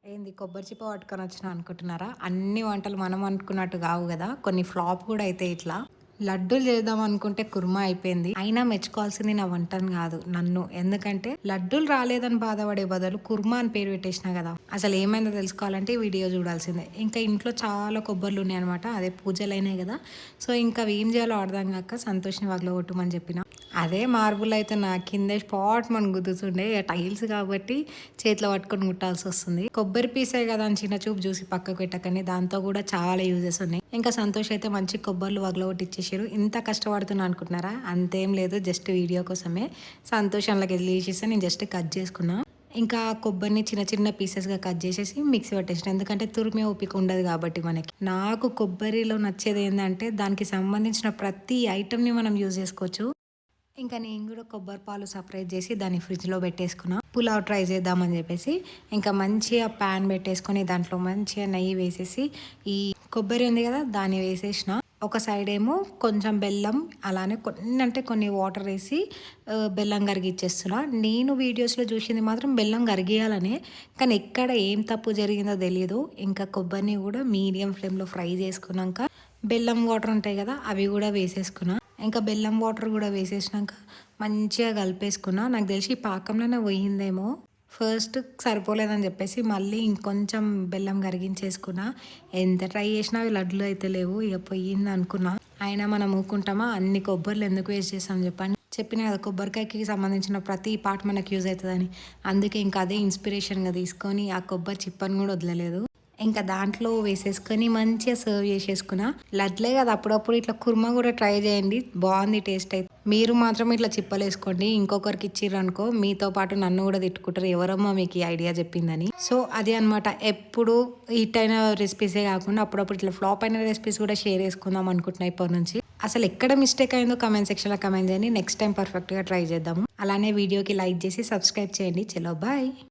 ఏంది కొబ్బరి చిప్ప పట్టుకొని వచ్చినా అనుకుంటున్నారా? అన్ని వంటలు మనం అనుకున్నట్టు కావు గదా! కొన్ని ఫ్లాప్ గూడా అయితాయి ఇట్లా. లడ్డూలు చేద్దాం అనుకుంటే కుర్మా అయిపోయింది. అయినా మెచ్చుకోవాల్సింది నా వంటని గాదు నన్ను. ఎందుకంటే లడ్డూలు రాలేదని బాధపడే బదులు కుర్మా అని పేరు పెట్టేసినా గదా! అసలు ఏమైందో తెలుసుకోవాలంటే ఈ వీడియో చూడాల్సిందే. ఇంకా ఇంట్లో చాలా కొబ్బర్లున్నాయనమాట. అదే పూజలయినాయి గదా! సో, ఇంకా అవి ఏం చేయాలో అర్థం గాక సంతోష్‌ని పగలగొట్టమని చెప్పిన. అదే మార్బుల్ అయితే నా కిందే స్పాట్‌మని గుద్దుతుండే. టైల్స్ కాబట్టి చేతిలో పట్టుకొని కుట్టాల్సొస్తుంది. కొబ్బరి పీసే కదా అని చిన్న చూపు చూసి పక్కకు పెట్టకండి. దాంతో కూడా చాలా యూజెస్ ఉన్నాయి. ఇంకా సంతోష్ అయితే మంచి కొబ్బర్లు వగలగొట్టి ఇచ్చేసారు. ఇంత కష్టపడుతున్నా అనుకుంటున్నారా? అంతేం లేదు. జస్ట్ వీడియో కోసమే. సంతోష్ అందులోకి తీసేస్తే నేను జస్ట్ కట్ చేసుకున్నా. ఇంకా కొబ్బరిని చిన్న చిన్న పీసెస్‌గా కట్ చేసేసి మిక్సీ పట్టేసిన. ఎందుకంటే తురిమే ఓపిక ఉండదు కాబట్టి మనకి. నాకు కొబ్బరిలో నచ్చేది ఏందంటే దానికి సంబంధించిన ప్రతి ఐటెమ్‌ని మనం యూజ్ చేసుకోవచ్చు. ఇంకా నేను కూడా కొబ్బరి పాలు సపరేట్ చేసి దాన్ని ఫ్రిడ్జ్‌లో పెట్టేసుకున్నా. పులావ్ ట్రై చేద్దామని చెప్పేసి, ఇంకా మంచిగా పాన్ పెట్టేసుకొని దాంట్లో మంచిగా నెయ్యి వేసేసి, ఈ కొబ్బరి ఉంది కదా! దాన్ని వేసేసిన. ఒక సైడ్ ఏమో కొంచెం బెల్లం అలానే కొన్ని అంటే కొన్ని వాటర్ వేసి బెల్లం కరిగిచ్చేస్తున్నా. నేను వీడియోస్‌లో చూసింది మాత్రం బెల్లం కరిగియాలనే. కానీ ఎక్కడ ఏం తప్పు జరిగిందో తెలీదు. ఇంకా కొబ్బరిని కూడా మీడియం ఫ్లేమ్‌లో ఫ్రై చేసుకున్నాక బెల్లం వాటర్ ఉంటాయి కదా! అవి కూడా వేసేసుకున్నా. ఇంకా బెల్లం వాటర్ కూడా వేసేసినాక మంచిగా కలిపేసుకున్నా. నాకు తెలిసి ఈ పాకంలోనే పోయిందేమో. ఫస్ట్ సరిపోలేదని చెప్పేసి మళ్ళీ ఇంకొంచెం బెల్లం కరిగించేసుకున్నా. ఎంత ట్రై చేసినా అవి లడ్డులు అయితే లేవు. ఇక పోయింది అనుకున్నా. అయినా మనం ఊరుకుంటామా? అన్ని కొబ్బర్లు ఎందుకు వేస్ట్ చేస్తాం చెప్పండి. చెప్పిన కదా కొబ్బరికాయకి సంబంధించిన ప్రతి పార్ట్ మనకు యూజ్ అవుతుందని. అందుకే ఇంకా అదే ఇన్స్పిరేషన్గా తీసుకొని ఆ కొబ్బరి చిప్పని కూడా వదలలేదు. ఇంకా దాంట్లో వేసేసుకొని మంచిగా సర్వ్ చేసేసుకున్నా. లడ్లే కదా అప్పుడప్పుడు ఇట్లా కుర్మా కూడా ట్రై చేయండి. బాగుంది టేస్ట్ అయితే. మీరు మాత్రం ఇట్లా చిప్పలేసుకోండి. ఇంకొకరికి ఇచ్చిర్రనుకో మీతో పాటు నన్ను కూడా తిట్టుకుంటారు. ఎవరమ్మా మీకు ఈ ఐడియా చెప్పిందని. సో అదే అనమాట. ఎప్పుడు హిట్ అయిన రెసిపీసే కాకుండా అప్పుడప్పుడు ఇట్లా ఫ్లాప్ అయిన రెసిపీస్ కూడా షేర్ చేసుకుందాం అనుకుంటున్నా ఇప్పటి నుంచి. అసలు ఎక్కడ మిస్టేక్ అయిందో కమెంట్ సెక్షన్లో కమెంట్ చేయండి. నెక్స్ట్ టైం పర్ఫెక్ట్గా ట్రై చేద్దాము. అలానే వీడియోకి లైక్ చేసి సబ్స్క్రైబ్ చేయండి. చలో బాయ్.